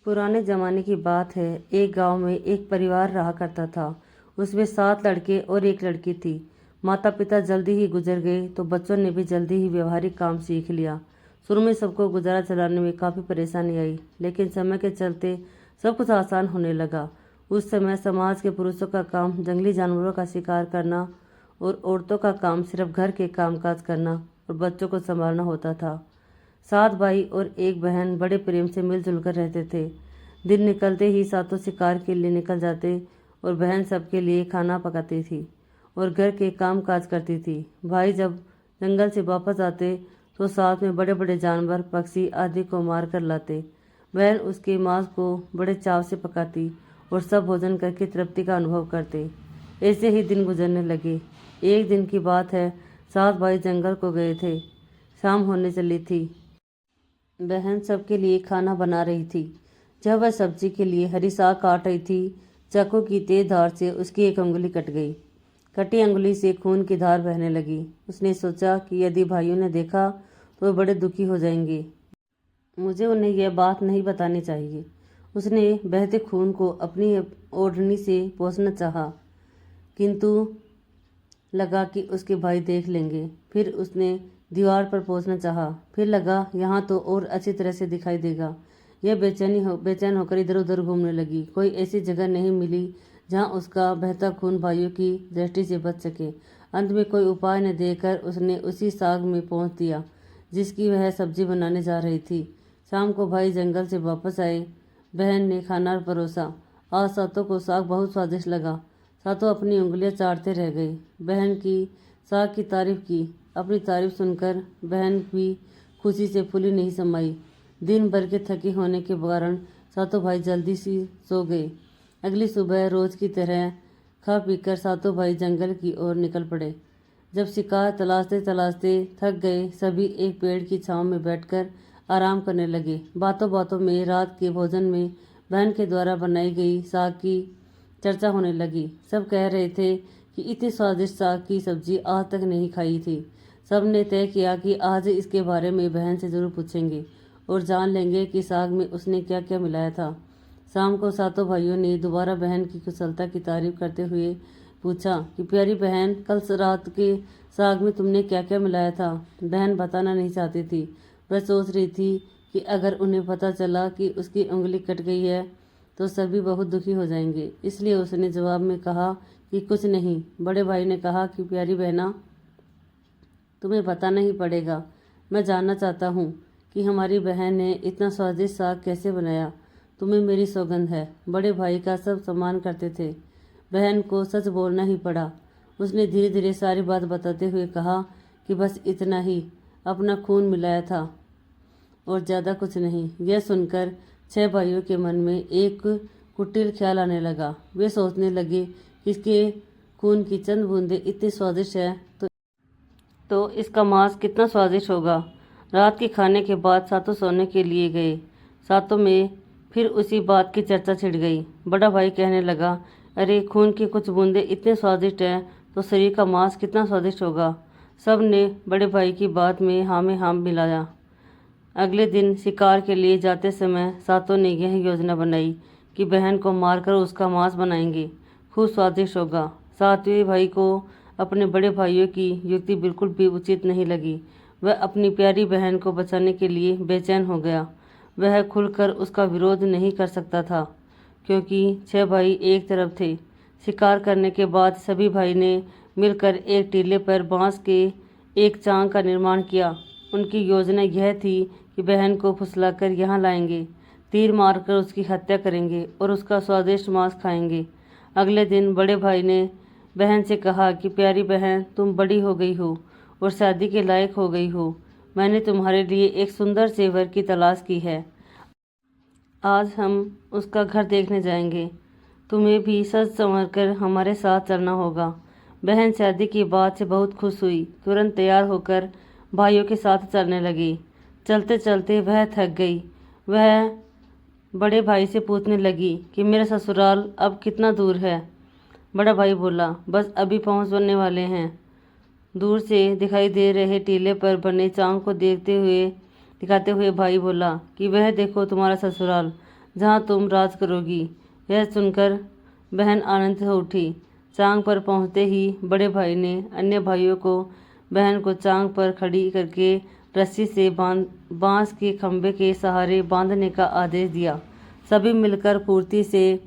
पुराने ज़माने की बात है। एक गांव में एक परिवार रहा करता था। उसमें 7 लड़के और एक लड़की थी। माता पिता जल्दी ही गुजर गए तो बच्चों ने भी जल्दी ही व्यवहारिक काम सीख लिया। शुरू में सबको गुजारा चलाने में काफ़ी परेशानी आई, लेकिन समय के चलते सब कुछ आसान होने लगा। उस समय समाज के पुरुषों का काम जंगली जानवरों का शिकार करना और औरतों का काम सिर्फ घर के कामकाज करना और बच्चों को संभालना होता था। 7 भाई और एक बहन बड़े प्रेम से मिलजुल कर रहते थे। दिन निकलते ही सातों शिकार के लिए निकल जाते और बहन सबके लिए खाना पकाती थी और घर के काम काज करती थी। भाई जब जंगल से वापस आते तो साथ में बड़े बड़े जानवर, पक्षी आदि को मार कर लाते। बहन उसके मांस को बड़े चाव से पकाती और सब भोजन करके तृप्ति का अनुभव करते। ऐसे ही दिन गुजरने लगे। एक दिन की बात है, 7 भाई जंगल को गए थे। शाम होने चली थी। बहन सबके लिए खाना बना रही थी। जब वह सब्जी के लिए हरी साग काट रही थी, चाकू की तेज धार से उसकी एक अंगुली कट गई। कटी अंगुली से खून की धार बहने लगी। उसने सोचा कि यदि भाइयों ने देखा तो वे बड़े दुखी हो जाएंगे। मुझे उन्हें यह बात नहीं बतानी चाहिए। उसने बहते खून को अपनी ओढ़नी से पोंछना चाहा, किंतु लगा कि उसके भाई देख लेंगे। फिर उसने दीवार पर पोंछना चाहा, फिर लगा यहाँ तो और अच्छी तरह से दिखाई देगा। यह बेचैन होकर इधर उधर घूमने लगी। कोई ऐसी जगह नहीं मिली जहाँ उसका बहता खून भाइयों की दृष्टि से बच सके। अंत में कोई उपाय न देकर उसने उसी साग में पोंछ दिया जिसकी वह सब्जी बनाने जा रही थी। शाम को भाई जंगल से वापस आए। बहन ने खाना परोसा। आज सातों को साग बहुत स्वादिष्ट लगा। सातों अपनी उंगलियां चाटते रह गए। बहन की साग की तारीफ की। अपनी तारीफ सुनकर बहन भी खुशी से फूली नहीं समाई। दिन भर के थके होने के कारण सातों भाई जल्दी से सो गए। अगली सुबह रोज की तरह खा पीकर सातों भाई जंगल की ओर निकल पड़े। जब शिकार तलाशते तलाशते थक गए, सभी एक पेड़ की छांव में बैठकर आराम करने लगे। बातों बातों में रात के भोजन में बहन के द्वारा बनाई गई साग की चर्चा होने लगी। सब कह रहे थे कि इतनी स्वादिष्ट साग की सब्जी आज तक नहीं खाई थी। सब ने तय किया कि आज इसके बारे में बहन से जरूर पूछेंगे और जान लेंगे कि साग में उसने क्या क्या मिलाया था। शाम को सातों भाइयों ने दोबारा बहन की कुशलता की तारीफ करते हुए पूछा कि प्यारी बहन, कल रात के साग में तुमने क्या क्या मिलाया था। बहन बताना नहीं चाहती थी। वह सोच रही थी कि अगर उन्हें पता चला कि उसकी उंगली कट गई है तो सभी बहुत दुखी हो जाएंगे। इसलिए उसने जवाब में कहा कि कुछ नहीं। बड़े भाई ने कहा कि प्यारी बहना, तुम्हें बताना ही पड़ेगा। मैं जानना चाहता हूँ कि हमारी बहन ने इतना स्वादिष्ट साग कैसे बनाया। तुम्हें मेरी सौगंध है। बड़े भाई का सब सम्मान करते थे। बहन को सच बोलना ही पड़ा। उसने धीरे धीरे सारी बात बताते हुए कहा कि बस इतना ही, अपना खून मिलाया था और ज़्यादा कुछ नहीं। यह सुनकर 6 भाइयों के मन में एक कुटिल ख्याल आने लगा। वे सोचने लगे कि इसके खून की चंद बूंदें इतनी स्वादिष्ट है तो इसका मांस कितना स्वादिष्ट होगा। रात के खाने के बाद सातों सोने के लिए गए। सातों में फिर उसी बात की चर्चा छिड़ गई। बड़ा भाई कहने लगा, अरे खून की कुछ बूंदें इतने स्वादिष्ट हैं तो शरीर का मांस कितना स्वादिष्ट होगा। सब ने बड़े भाई की बात में हाँ मिलाया। अगले दिन शिकार के लिए जाते समय सातों ने यह योजना बनाई कि बहन को मारकर उसका मांस बनाएंगे। खूब स्वादिष्ट होगा। सातवें भाई को अपने बड़े भाइयों की युक्ति बिल्कुल भी उचित नहीं लगी। वह अपनी प्यारी बहन को बचाने के लिए बेचैन हो गया। वह खुलकर उसका विरोध नहीं कर सकता था क्योंकि 6 भाई एक तरफ थे। शिकार करने के बाद सभी भाई ने मिलकर एक टीले पर बांस के एक चांग का निर्माण किया। उनकी योजना यह थी कि बहन को फुसलाकर यहाँ लाएंगे, तीर मारकर उसकी हत्या करेंगे और उसका स्वादिष्ट मांस खाएंगे। अगले दिन बड़े भाई ने बहन से कहा कि प्यारी बहन, तुम बड़ी हो गई हो और शादी के लायक हो गई हो। मैंने तुम्हारे लिए एक सुंदर से वर की तलाश की है। आज हम उसका घर देखने जाएंगे। तुम्हें भी सज संवर कर हमारे साथ चलना होगा। बहन शादी की बात से बहुत खुश हुई। तुरंत तैयार होकर भाइयों के साथ चलने लगी। चलते चलते वह थक गई। वह बड़े भाई से पूछने लगी कि मेरा ससुराल अब कितना दूर है। बड़ा भाई बोला, बस अभी पहुंचने वाले हैं। दूर से दिखाई दे रहे टीले पर बने चांग को दिखाते हुए भाई बोला कि वह देखो तुम्हारा ससुराल। जहाँ तुम राज करोगी। यह सुनकर बहन आनंदित हो उठी। चांग पर पहुँचते ही बड़े भाई ने अन्य भाइयों को बहन को चांग पर खड़ी करके रस्सी से बांस के खंभे के सहारे बांधने का आदेश दिया। सभी मिलकर फुर्ती से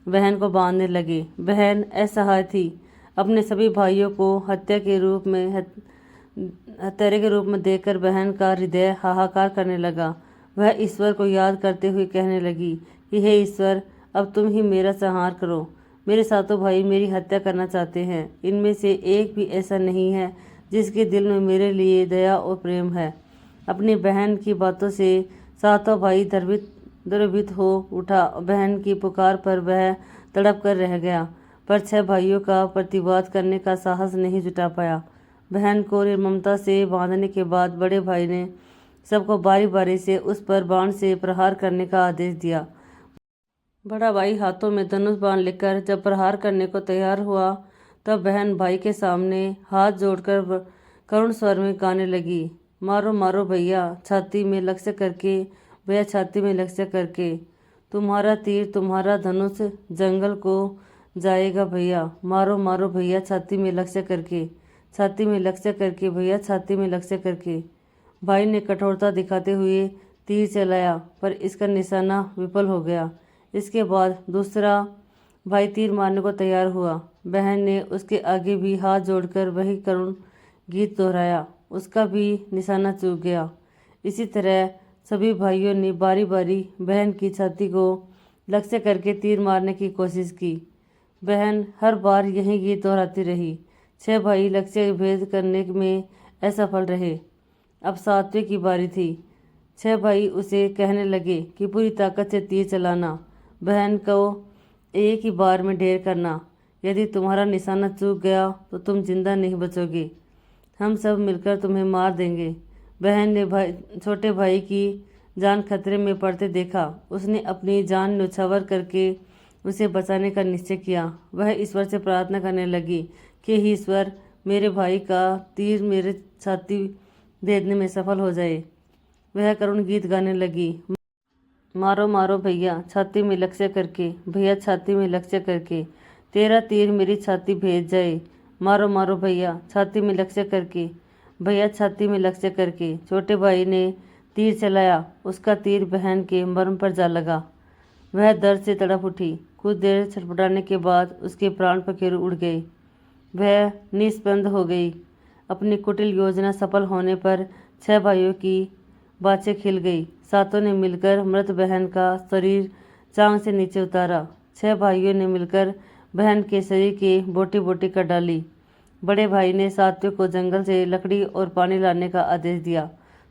बहन को बांधने लगे। बहन असहाय थी। अपने सभी भाइयों को हत्यारे के रूप में देखकर बहन का हृदय हाहाकार करने लगा। वह ईश्वर को याद करते हुए कहने लगी कि हे ईश्वर, अब तुम ही मेरा संहार करो। मेरे सातों भाई मेरी हत्या करना चाहते हैं। इनमें से एक भी ऐसा नहीं है जिसके दिल में मेरे लिए दया और प्रेम है। अपनी बहन की बातों से सातों भाई द्रवित हो उठा। बहन की पुकार पर वह तड़प कर रह गया, पर 6 भाइयों का प्रतिवाद करने का साहस नहीं जुटा पाया। बहन को निर्ममता से बांधने के बाद बड़े भाई ने सबको बारी बारी से उस पर बाण से प्रहार करने का आदेश दिया। बड़ा भाई हाथों में धनुष बाण लेकर जब प्रहार करने को तैयार हुआ, तब बहन भाई के सामने हाथ जोड़कर करुण स्वर में गाने लगी, मारो मारो भैया छाती में लक्ष्य करके, भैया छाती में लक्ष्य करके, तुम्हारा तीर तुम्हारा धनुष जंगल को जाएगा भैया, मारो मारो भैया छाती में लक्ष्य करके, छाती में लक्ष्य करके भैया छाती में लक्ष्य करके। भाई ने कठोरता दिखाते हुए तीर चलाया, पर इसका निशाना विफल हो गया। इसके बाद दूसरा भाई तीर मारने को तैयार हुआ। बहन ने उसके आगे भी हाथ जोड़कर वही करुण गीत दोहराया। उसका भी निशाना चूक गया। इसी तरह सभी भाइयों ने बारी बारी बहन की छाती को लक्ष्य करके तीर मारने की कोशिश की। बहन हर बार यही गीत दोहराती रही। 6 भाई लक्ष्य भेद करने में असफल रहे। अब 7वें की बारी थी। 6 भाई उसे कहने लगे कि पूरी ताकत से तीर चलाना, बहन को एक ही बार में ढेर करना। यदि तुम्हारा निशाना चूक गया तो तुम जिंदा नहीं बचोगे, हम सब मिलकर तुम्हें मार देंगे। बहन ने छोटे भाई की जान खतरे में पड़ते देखा। उसने अपनी जान न्यौछावर करके उसे बचाने का निश्चय किया। वह ईश्वर से प्रार्थना करने लगी कि हे ईश्वर, मेरे भाई का तीर मेरे छाती भेदने में सफल हो जाए। वह करुण गीत गाने लगी, मारो मारो भैया छाती में लक्ष्य करके, भैया छाती में लक्ष्य करके, तेरा तीर मेरी छाती भेद जाए, मारो मारो भैया छाती में लक्ष्य करके, भैया छाती में लक्ष्य करके। छोटे भाई ने तीर चलाया। उसका तीर बहन के मर्म पर जा लगा। वह दर्द से तड़प उठी। कुछ देर छटपटाने के बाद उसके प्राण पखेरु उड़ गए। वह निस्पंद हो गई। अपनी कुटिल योजना सफल होने पर 6 भाइयों की बाछें खिल गई। सातों ने मिलकर मृत बहन का शरीर चांग से नीचे उतारा। 6 भाइयों ने मिलकर बहन के शरीर की बोटी बोटी कर डाली। बड़े भाई ने सातवें को जंगल से लकड़ी और पानी लाने का आदेश दिया।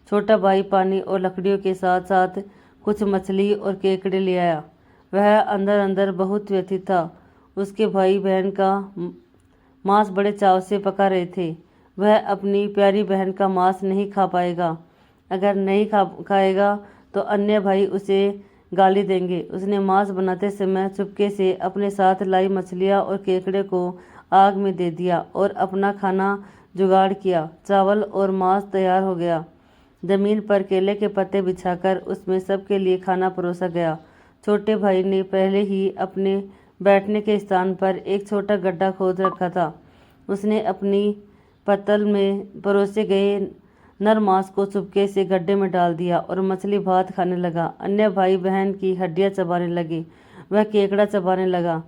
छोटा भाई पानी और लकड़ियों के साथ साथ कुछ मछली और केकड़े ले आया। वह अंदर अंदर बहुत व्यथित था। उसके भाई बहन का मांस बड़े चाव से पका रहे थे। वह अपनी प्यारी बहन का मांस नहीं खा पाएगा। अगर नहीं खाएगा तो अन्य भाई उसे गाली देंगे। उसने मांस बनाते समय चुपके से अपने साथ लाई मछलियाँ और केकड़े को आग में दे दिया और अपना खाना जुगाड़ किया। चावल और मांस तैयार हो गया। जमीन पर केले के पत्ते बिछाकर उसमें सबके लिए खाना परोसा गया। छोटे भाई ने पहले ही अपने बैठने के स्थान पर एक छोटा गड्ढा खोद रखा था। उसने अपनी पत्तल में परोसे गए नर मांस को चुपके से गड्ढे में डाल दिया और मछली भात खाने लगा। अन्य भाई बहन की हड्डियां चबाने लगे। वह केकड़ा चबाने लगा।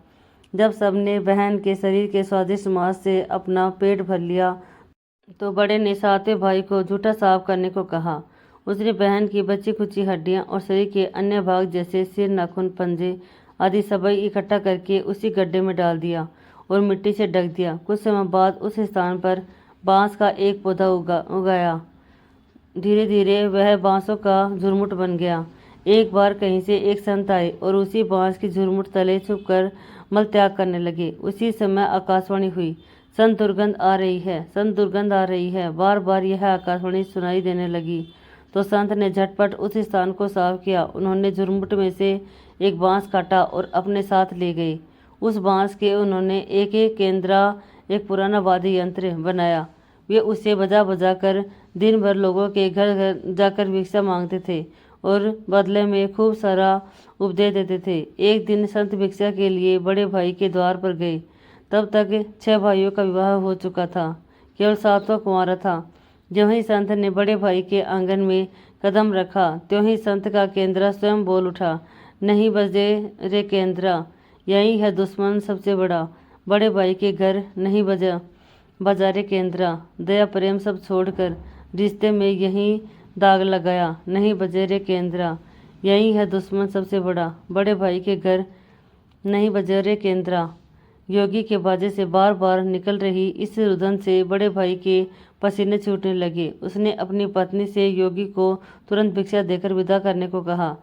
जब सबने बहन के शरीर के स्वादिष्ट मांस से अपना पेट भर लिया तो बड़े ने सातवें भाई को झूठा साफ करने को कहा। उसने बहन की बची खुची हड्डियां और शरीर के अन्य भाग जैसे सिर, नाखून, पंजे आदि सबई इकट्ठा करके उसी गड्ढे में डाल दिया और मिट्टी से ढक दिया। कुछ समय बाद उस स्थान पर बांस का एक पौधा उगाया। धीरे धीरे वह बांसों का झुरमुट बन गया। एक बार कहीं से एक संत आए और उसी बांस की झुरमुट तले छुपकर मल त्याग करने लगे। उसी समय आकाशवाणी हुई, संत दुर्गंध आ रही है, संत दुर्गंध आ रही है। बार बार यह आकाशवाणी सुनाई देने लगी तो संत ने झटपट उस स्थान को साफ किया। उन्होंने झुरमुट में से एक बांस काटा और अपने साथ ले गए। उस बांस के उन्होंने एक एक केंद्रा एक पुराना वाद्य यंत्र बनाया। वे उसे बजा बजा कर दिन भर लोगों के घर घर जाकर भिक्षा मांगते थे। और बदले में खूब सारा उपदेश देते थे। एक दिन संत भिक्षा के लिए बड़े भाई के द्वार पर गए। तब तक 6 भाइयों का विवाह हो चुका था, केवल 7वां कुंवारा था। ज्यों ही संत ने बड़े भाई के आंगन में कदम रखा, त्यों ही संत का केंद्रा स्वयं बोल उठा, नहीं बजे रे केंद्रा, यही है दुश्मन सबसे बड़ा। बड़े भाई के घर नहीं बजा रे केंद्रा, दया प्रेम सब छोड़कर रिश्ते में यही दाग लगाया, नहीं बजे रे केंद्रा, यही है दुश्मन सबसे बड़ा। बड़े भाई के घर नहीं बजे रे केंद्रा। योगी के बाजे से बार बार निकल रही इस रुदन से बड़े भाई के पसीने छूटने लगे। उसने अपनी पत्नी से योगी को तुरंत भिक्षा देकर विदा करने को कहा।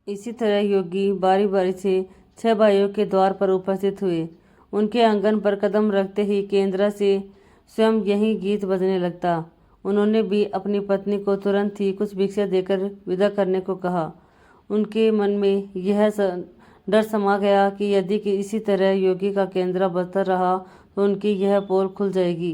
इसी तरह योगी बारी बारी से 6 भाइयों के द्वार पर उपस्थित हुए। उनके आंगन पर कदम रखते ही केंद्रा से स्वयं यही गीत बजने लगता। उन्होंने भी अपनी पत्नी को तुरंत ही कुछ भिक्षा देकर विदा करने को कहा। उनके मन में यह डर समा गया कि यदि इसी तरह योगी का केंद्रा बजता रहा तो उनकी यह पोल खुल जाएगी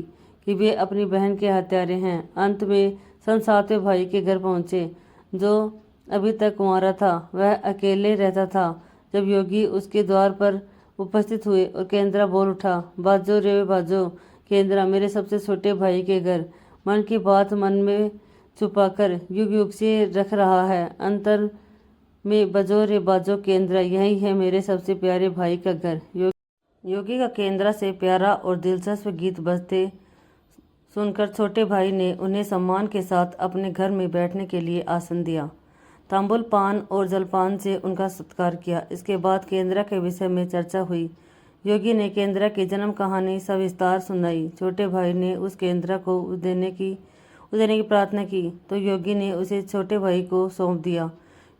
कि वे अपनी बहन के हत्यारे हैं। अंत में संत 7वें भाई के घर पहुंचे, जो अभी तक कुंवारा था। वह अकेले रहता था। जब योगी उसके द्वार पर उपस्थित हुए और केंद्रा बोल उठा, बाजो रे बाजो केंद्रा, मेरे सबसे छोटे भाई के घर। मन की बात मन में छुपाकर युग युग से रख रहा है, अंतर में बजो रे बाजो केंद्रा, यही है मेरे सबसे प्यारे भाई का घर। योगी का केंद्रा से प्यारा और दिलचस्प गीत बजते सुनकर छोटे भाई ने उन्हें सम्मान के साथ अपने घर में बैठने के लिए आसन दिया। तांबुल पान और जलपान से उनका सत्कार किया। इसके बाद केंद्रा के विषय में चर्चा हुई। योगी ने केंद्रा की जन्म कहानी सविस्तार सुनाई। छोटे भाई ने उस केंद्रा को देने की प्रार्थना की तो योगी ने उसे छोटे भाई को सौंप दिया।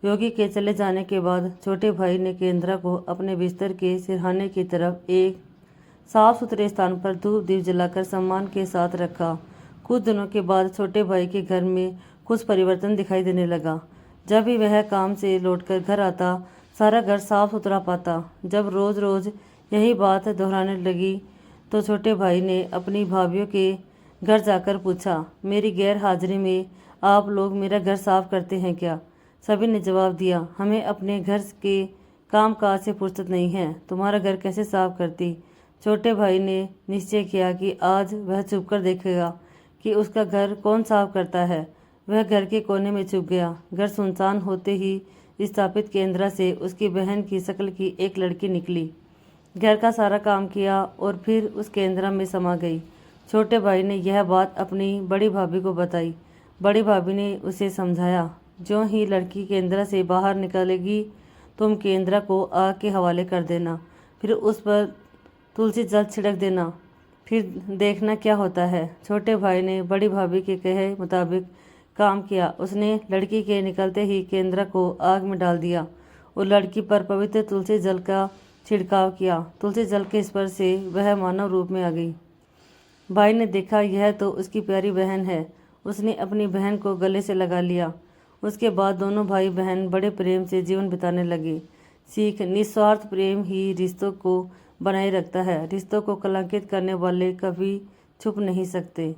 योगी के चले जाने के बाद छोटे भाई ने केंद्रा को अपने बिस्तर के सिरहाने की तरफ एक साफ सुथरे स्थान पर धूप दीप जलाकर सम्मान के साथ रखा। कुछ दिनों के बाद छोटे भाई के घर में कुछ परिवर्तन दिखाई देने लगा। जब भी वह काम से लौटकर घर आता, सारा घर साफ सुथरा पाता। जब रोज रोज यही बात दोहराने लगी तो छोटे भाई ने अपनी भाभीियों के घर जाकर पूछा, मेरी गैर हाजिरी में आप लोग मेरा घर साफ करते हैं क्या? सभी ने जवाब दिया, हमें अपने घर के काम काज से फुर्सत नहीं है, तुम्हारा घर कैसे साफ करती? छोटे भाई ने निश्चय किया कि आज वह छुप कर देखेगा कि उसका घर कौन साफ करता है। वह घर के कोने में छुप गया। घर सुनसान होते ही स्थापित केंद्रा से उसकी बहन की शक्ल की एक लड़की निकली। घर का सारा काम किया और फिर उस केंद्रा में समा गई। छोटे भाई ने यह बात अपनी बड़ी भाभी को बताई। बड़ी भाभी ने उसे समझाया, जो ही लड़की केंद्रा से बाहर निकलेगी तुम केंद्रा को आग के हवाले कर देना, फिर उस पर तुलसी जल छिड़क देना, फिर देखना क्या होता है। छोटे भाई ने बड़ी भाभी के कहे मुताबिक काम किया। उसने लड़की के निकलते ही केंद्रा को आग में डाल दिया और लड़की पर पवित्र तुलसी जल का छिड़काव किया। तुलसी जल के स्पर्श से वह मानव रूप में आ गई। भाई ने देखा यह तो उसकी प्यारी बहन है। उसने अपनी बहन को गले से लगा लिया। उसके बाद दोनों भाई बहन बड़े प्रेम से जीवन बिताने लगे। सीख, निस्वार्थ प्रेम ही रिश्तों को बनाए रखता है। रिश्तों को कलंकित करने वाले कभी छुप नहीं सकते।